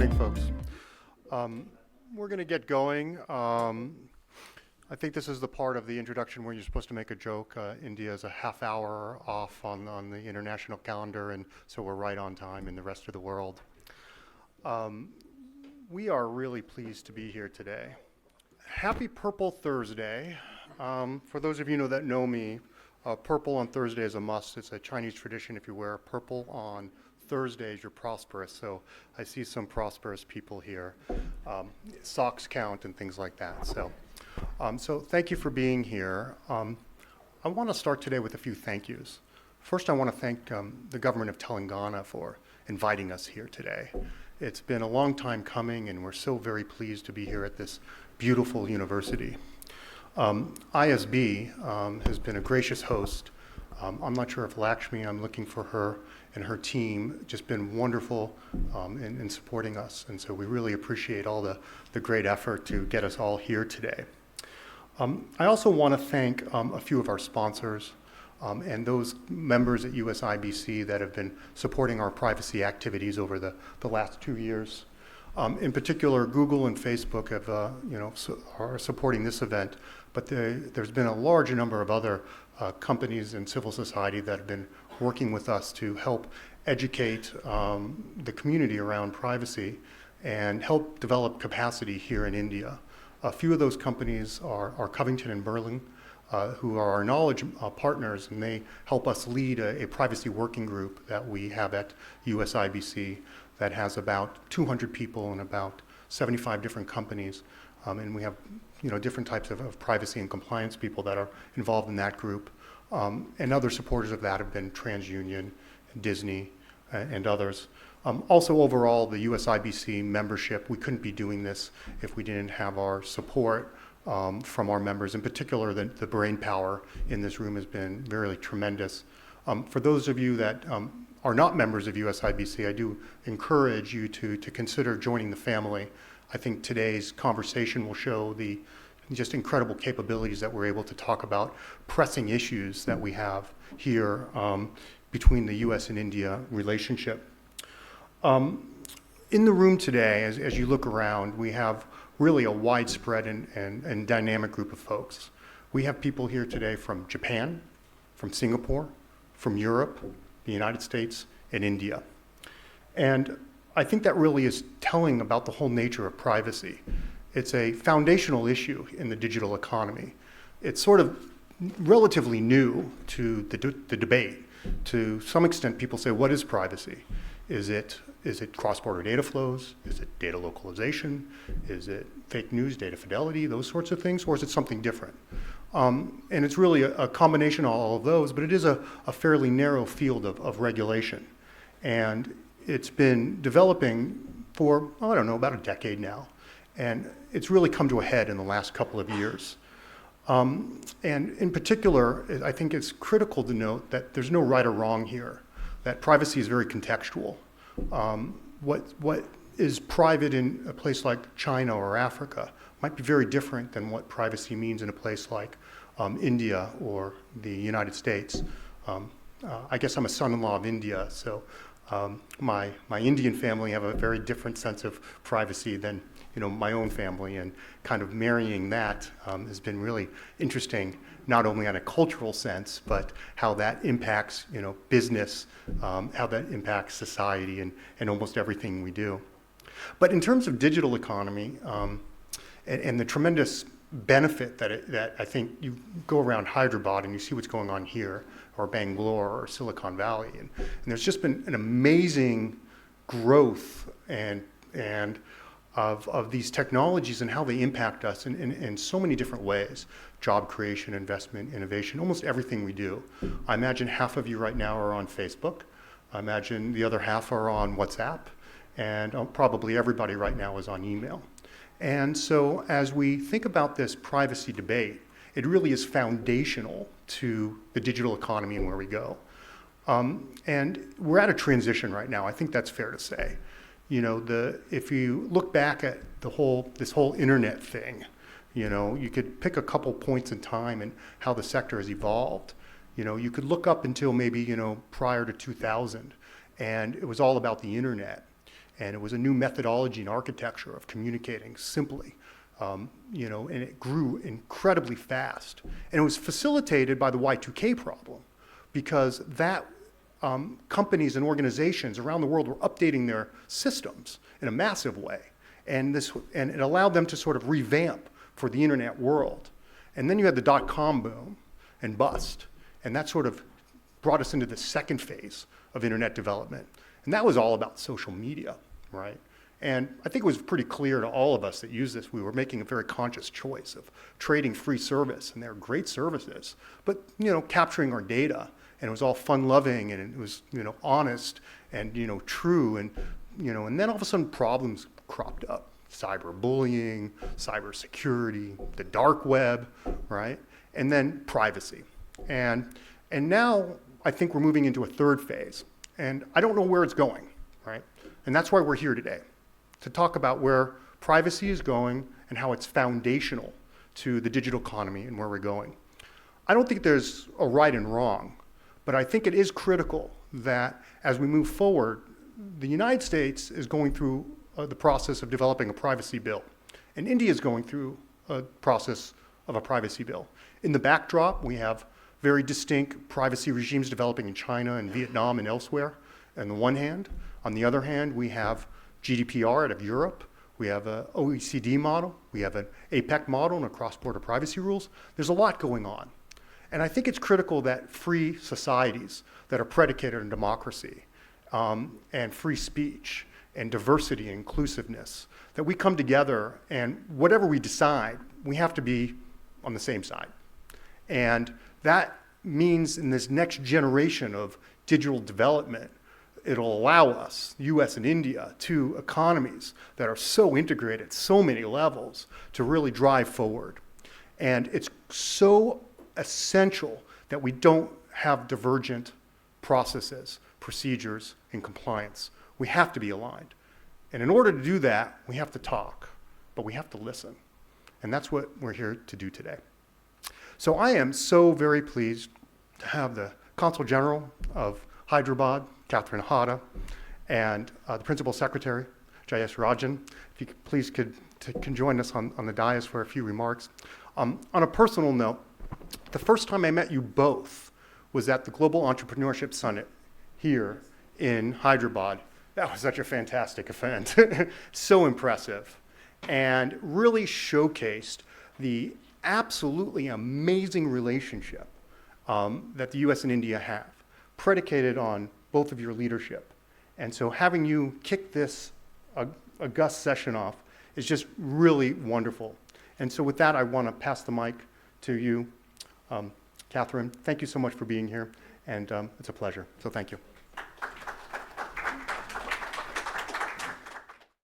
morning, folks. We're going to get going. I think this is the part of the introduction where you're supposed to make a joke. India is a half hour off on the international calendar, and so we're right on time in the rest of the world. We are really pleased to be here today. Happy Purple Thursday. For those of you that know me, purple on Thursday is a must. It's a Chinese tradition. If you wear purple on Thursdays, you're prosperous. So I see some prosperous people here. Socks count and things like that. So thank you for being here. I want to start today with a few thank yous. First, I want to thank the government of Telangana for inviting us here today. It's been a long time coming, and we're so very pleased to be here at this beautiful university. ISB has been a gracious host. I'm not sure if Lakshmi, I'm looking for her and her team, just been wonderful in supporting us. And so we really appreciate all the great effort to get us all here today. I also want to thank a few of our sponsors and those members at USIBC that have been supporting our privacy activities over the last 2 years. In particular, Google and Facebook have, are supporting this event, but there's been a large number of other companies and civil society that have been working with us to help educate the community around privacy and help develop capacity here in India. A few of those companies are Covington and Burling, who are our knowledge partners, and they help us lead a privacy working group that we have at USIBC that has about 200 people and about 75 different companies. And we have different types of privacy and compliance people that are involved in that group. And other supporters of that have been TransUnion, Disney, and others. Also overall, the USIBC membership, we couldn't be doing this if we didn't have our support from our members. In particular, the brain power in this room has been really tremendous. For those of you that are not members of USIBC, I do encourage you to consider joining the family. I think today's conversation will show the just incredible capabilities that we're able to talk about pressing issues that we have here between the US and India relationship. In the room today, as you look around, we have really a widespread and dynamic group of folks. We have people here today from Japan, from Singapore, from Europe, the United States, and India. And I think that really is telling about the whole nature of privacy. It's a foundational issue in the digital economy. It's sort of relatively new to the debate. To some extent, people say, what is privacy? Is it cross-border data flows? Is it data localization? Is it fake news, data fidelity, those sorts of things? Or is it something different? And it's really a combination of all of those, but it is a fairly narrow field of regulation. And it's been developing for, I don't know, about a decade now. And it's really come to a head in the last couple of years. And in particular, I think it's critical to note that there's no right or wrong here, that privacy is very contextual. What is private in a place like China or Africa might be very different than what privacy means in a place like India or the United States. I guess I'm a son-in-law of India, so my Indian family have a very different sense of privacy than my own family, and kind of marrying that has been really interesting, not only on a cultural sense, but how that impacts business, how that impacts society, and almost everything we do. But in terms of digital economy and the tremendous benefit that I think you go around Hyderabad and you see what's going on here, or Bangalore or Silicon Valley, and there's just been an amazing growth and of these technologies and how they impact us in so many different ways. Job creation, investment, innovation, almost everything we do. I imagine half of you right now are on Facebook. I imagine the other half are on WhatsApp. And probably everybody right now is on email. And so as we think about this privacy debate, it really is foundational to the digital economy and where we go. And we're at a transition right now. I think that's fair to say. If you look back at this whole internet thing, you could pick a couple points in time and how the sector has evolved. You could look up until maybe, prior to 2000, and it was all about the internet. And it was a new methodology and architecture of communicating simply. You know, and it grew incredibly fast. And it was facilitated by the Y2K problem, because that companies and organizations around the world were updating their systems in a massive way. And it allowed them to sort of revamp for the internet world. And then you had the dot-com boom and bust. And that sort of brought us into the second phase of internet development. And that was all about social media, right? And I think it was pretty clear to all of us that use this, we were making a very conscious choice of trading free service, and they're great services, but, you know, capturing our data, and it was all fun-loving, and it was, you know, honest and, you know, true, and, you know, and then all of a sudden problems cropped up. Cyberbullying, cybersecurity, the dark web, right? And then privacy. And now I think we're moving into a third phase, and I don't know where it's going, right? And that's why we're here today, to talk about where privacy is going and how it's foundational to the digital economy and where we're going. I don't think there's a right and wrong, but I think it is critical that as we move forward, the United States is going through the process of developing a privacy bill, and India is going through a process of a privacy bill. In the backdrop, we have very distinct privacy regimes developing in China and Vietnam and elsewhere, on the one hand. On the other hand, we have GDPR out of Europe. We have an OECD model. We have an APEC model and a cross-border privacy rules. There's a lot going on. And I think it's critical that free societies that are predicated on democracy and free speech and diversity and inclusiveness, that we come together, and whatever we decide, we have to be on the same side. And that means in this next generation of digital development, it'll allow us, US and India, two economies that are so integrated, so many levels, to really drive forward. And it's so essential that we don't have divergent processes, procedures, and compliance. We have to be aligned. And in order to do that, we have to talk, but we have to listen. And that's what we're here to do today. So I am so very pleased to have the Consul General of Hyderabad, Catherine Hada, and the Principal Secretary, Jayesh Rajan. If you please can join us on the dais for a few remarks. On a personal note, the first time I met you both was at the Global Entrepreneurship Summit here in Hyderabad. That was such a fantastic event, so impressive, and really showcased the absolutely amazing relationship that the US and India have, predicated on both of your leadership. And so having you kick this august session off is just really wonderful. And so with that, I want to pass the mic to you, Catherine. Thank you so much for being here, and it's a pleasure, so thank you.